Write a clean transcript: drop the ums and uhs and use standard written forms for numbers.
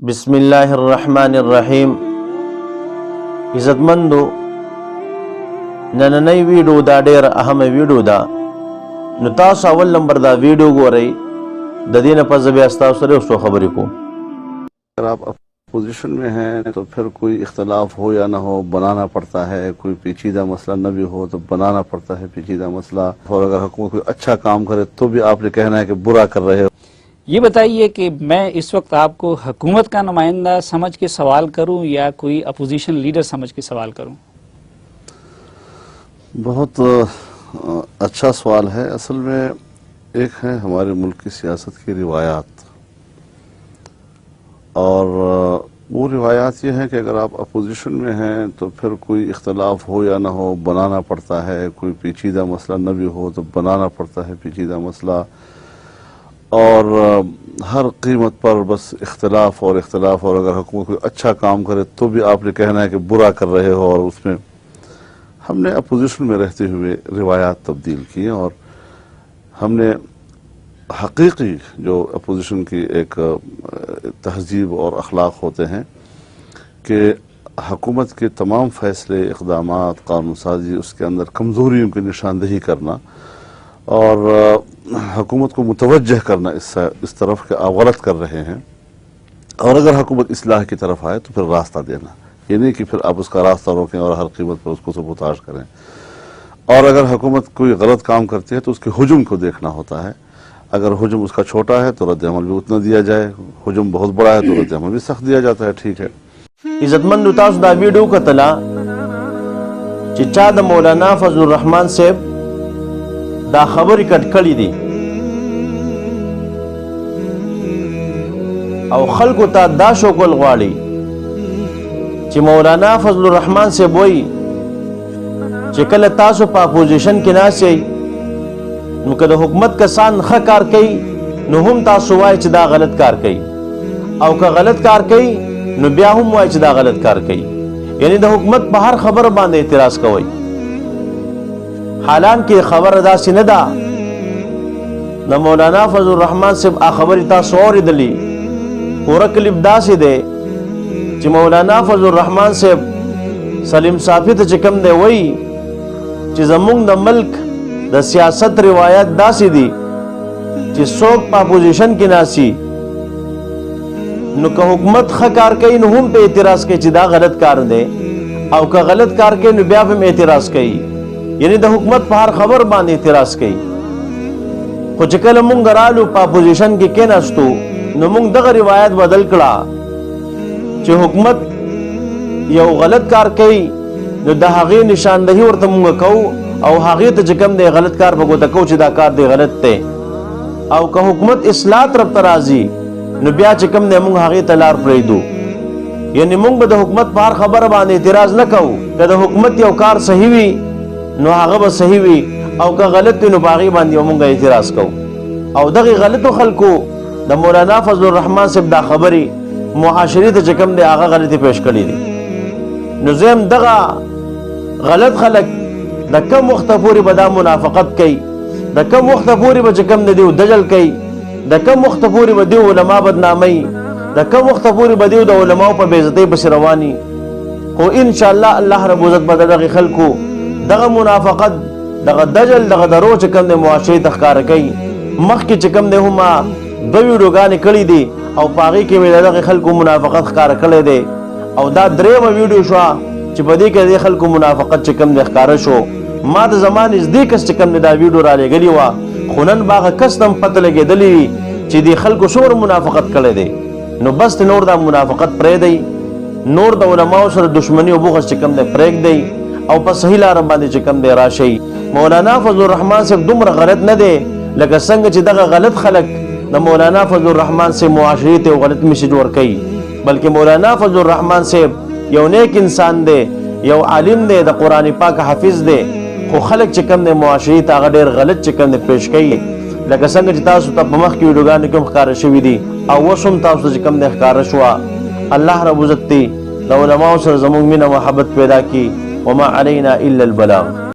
بسم اللہ الرحمن الرحیم. عزتمندو نننی ویډیو دا ډېر اهم ویډیو ده، نو تاسو اول نمبر دا ویډیو ګورئ. د دې نه پس بیا تاسو سره څو خبرې کوم. اگر آپ اپوزیشن میں ہیں تو پھر کوئی اختلاف ہو یا نہ ہو بنانا پڑتا ہے، کوئی پیچیدہ مسئلہ نہ بھی ہو تو بنانا پڑتا ہے پیچیدہ مسئلہ. اور اگر حکومت کوئی اچھا کام کرے تو بھی آپ نے کہنا ہے کہ برا کر رہے ہو. یہ بتائیے کہ میں اس وقت آپ کو حکومت کا نمائندہ سمجھ کے سوال کروں یا کوئی اپوزیشن لیڈر سمجھ کے سوال کروں؟ بہت اچھا سوال ہے. اصل میں ایک ہے ہمارے ملک کی سیاست کی روایات، اور وہ روایات یہ ہیں کہ اگر آپ اپوزیشن میں ہیں تو پھر کوئی اختلاف ہو یا نہ ہو بنانا پڑتا ہے، کوئی پیچیدہ مسئلہ نہ بھی ہو تو بنانا پڑتا ہے پیچیدہ مسئلہ. اور ہر قیمت پر بس اختلاف اور اختلاف، اور اگر حکومت کوئی اچھا کام کرے تو بھی آپ نے کہنا ہے کہ برا کر رہے ہو. اور اس میں ہم نے اپوزیشن میں رہتے ہوئے روایات تبدیل کی، اور ہم نے حقیقی جو اپوزیشن کی ایک تہذیب اور اخلاق ہوتے ہیں کہ حکومت کے تمام فیصلے، اقدامات، قانون سازی، اس کے اندر کمزوریوں کی نشاندہی کرنا اور حکومت کو متوجہ کرنا اس طرف کہ آپ غلط کر رہے ہیں، اور اگر حکومت اصلاح کی طرف آئے تو پھر راستہ دینا. یہ نہیں کہ پھر آپ اس کا راستہ روکیں اور ہر قیمت پر اس کو سبوتاژ کریں. اور اگر حکومت کوئی غلط کام کرتی ہے تو اس کے ہجوم کو دیکھنا ہوتا ہے. اگر ہجوم اس کا چھوٹا ہے تو رد عمل بھی اتنا دیا جائے، ہجوم بہت بڑا ہے تو رد عمل بھی سخت دیا جاتا ہے. ٹھیک ہے. عزتمندو تاسو دا ویډیو کتلا چې چا د مولانا فضل الرحمن صاحب دا خبرې کټ کړې دي او خلکو ته دا شوکول غواړي چې مولانا فضل الرحمن صاحب وایي چې کله تاسو په اپوزیشن کې ناست یئ نو که د حکومت کسان ښه کار کوي نو هم تاسو وایئ چې دا غلط کار کوي، او که غلط کار کوي نو بیا هم وایئ چې دا غلط کار کوي. یعنی د حکومت په هر خبره باندې اعتراض کوئ. حالانکہ خبر داسې نه ده. د مولانا فضل الرحمن صاحب خبرې تاسو اورېدلې، پوره کلیپ داسې دی چې مولانا فضل الرحمن صاحب سلیم صافي ته چې کوم دی وایي چې زمونږ د ملک د سیاست روایت داسې دي چې څوک په اپوزیشن کې ناسي نو که حکومت ښه کار کوي نو هم په اعتراض کوي چې دا غلط کار دی، او که غلط کار کوي نو بیا هم اعتراض کوي. یعنی د حکومت په هر خبر باندې اعتراض کوي. خو چې کله مونږ رالو په اپوزیشن کې کېناستو نو مونږ دغه روایت بدل کړه چې حکومت یو غلط کار کوي نو د هغې نشاندهي ورته مونږ کوو، او هغې ته چې کوم دی غلط کار په ګوته کوو چې دا کار دی غلط دی. او که حکومت اصلاح طرف ته راځي نو بیا چې کوم دی مونږ هغې ته لار پرېږدو. یعنی مونږ به د حکومت په هر خبره باندې اعتراض نه کوو. که د حکومت یو کار صحیح وي نو هغه به صحیح وي، او که غلط وي نو په هغې باندې مونږ اعتراض کوو. او دغې غلطو خلکو د مولانا فضل الرحمن صاحب دا خبرې معاشرې ته چې کوم دی هغه غلطې پیش کړي دي. نو زم دغه غلط خلک د کم وخته پورې به دا منافقت کوي، د کم وخته پورې به چې کوم دی دیو دجل کوي، د کم وخته پورې به دیو علما بدناموي، د کم وخته پورې به دیو د علماو په بېعزتۍ پسې رواني. خو انشاءالله الله رب عزت به د دغې خلکو دغه منافقت، دغه دجل، دغه درو چې کوم دی معاشرې ته ښکاره کوي. مخکې چې کوم دی هم دوه ویډیوګانې کړي دي او په هغې کې مې د دغې خلکو منافقت ښکاره کړی دی، او دا درېیمه ویډیو شوه چې په دې کې د دې خلکو منافقت چې کوم دی ښکاره شو. ما د زما نږدې کس چې کوم دی دا ویډیو رالیږلې وه، خو نن به هغه کس ته هم پته لګېدلې وي چې دې خلکو څومره منافقت کړی دی. نو بس نور دا منافقت پرېږدئ، نور د علماو سره دشمني او بغض چې کوم دی پرېږدئ، او په صحیح لاره باندې چې کوم دی راشئ. مولانا فضل الرحمن صاحب دومره غلط نه دی لکه څنګه چې دغه غلط خلک د مولانا فضل الرحمن صاحب معاشرې ته یو غلط میسج ورکوي. بلکې مولانا فضل الرحمن صاحب یو نیک انسان دی، یو عالم دی، د قرآن پاک حافظ دی، خو خلک چې کوم دی معاشرې ته هغه ډېر غلط چې کوم دی پیش کوي. لکه څنګه چې تاسو ته په مخکې ویډیوګانو کې هم ښکاره شوي دي، او اوس هم تاسو ته چې کوم دی ښکاره شوه. الله رب عزت دی د علماو سره زموږ مینه محبت پیدا کړي. وما علینا الا البلاغ.